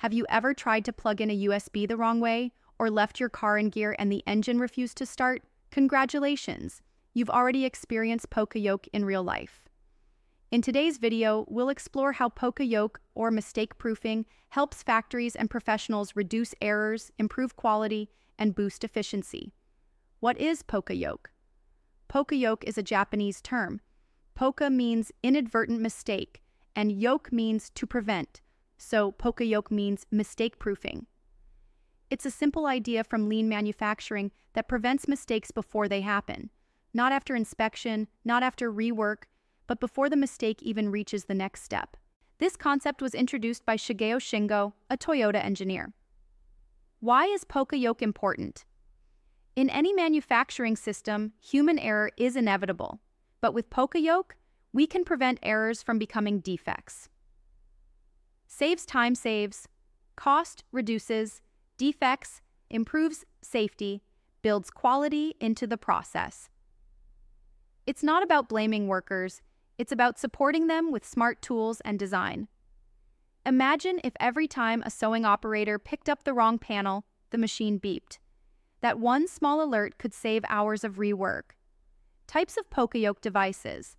Have you ever tried to plug in a USB the wrong way or left your car in gear and the engine refused to start? Congratulations! You've already experienced Poka Yoke in real life. In today's video, we'll explore how Poka Yoke, or mistake proofing, helps factories and professionals reduce errors, improve quality, and boost efficiency. What is Poka Yoke? Poka Yoke is a Japanese term. Poka means inadvertent mistake, and yoke means to prevent, so Poka Yoke means mistake proofing. It's a simple idea from lean manufacturing that prevents mistakes before they happen. Not after inspection, not after rework, but before the mistake even reaches the next step. This concept was introduced by Shigeo Shingo, a Toyota engineer. Why is Poka Yoke important? In any manufacturing system, human error is inevitable. But with Poka Yoke, we can prevent errors from becoming defects. Saves time, cost reduces, defects improves safety, builds quality into the process. It's not about blaming workers, it's about supporting them with smart tools and design. Imagine if every time a sewing operator picked up the wrong panel, the machine beeped. That one small alert could save hours of rework. Types of Poka Yoke devices.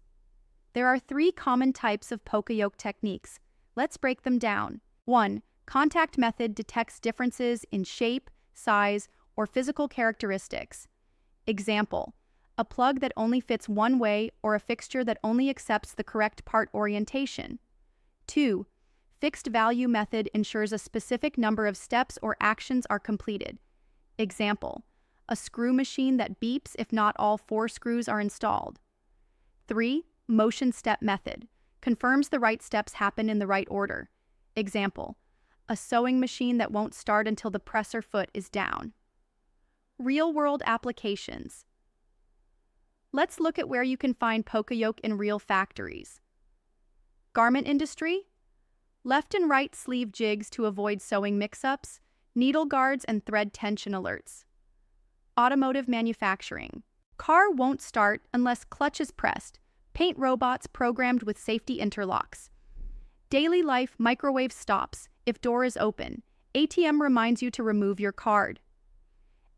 There are 3 common types of Poka Yoke techniques. Let's break them down. 1. Contact method detects differences in shape, size, or physical characteristics. Example: a plug that only fits one way or a fixture that only accepts the correct part orientation. 2. Fixed value method ensures a specific number of steps or actions are completed. Example: a screw machine that beeps if not all 4 screws are installed. 3. Motion step method confirms the right steps happen in the right order. Example: a sewing machine that won't start until the presser foot is down. Real-world applications. Let's look at where you can find Poka Yoke in real factories. Garment industry. Left and right sleeve jigs to avoid sewing mix-ups, needle guards and thread tension alerts. Automotive manufacturing. Car won't start unless clutch is pressed. Paint robots programmed with safety interlocks. Daily life microwave stops if door is open. ATM reminds you to remove your card.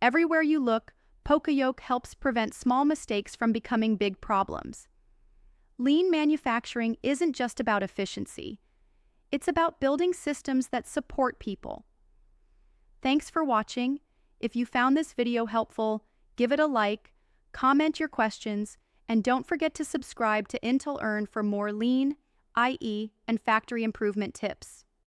Everywhere you look, Poka Yoke helps prevent small mistakes from becoming big problems. Lean manufacturing isn't just about efficiency. It's about building systems that support people. Thanks for watching. If you found this video helpful, give it a like, comment your questions, and don't forget to subscribe to Intelearn for more lean, IE, and factory improvement tips.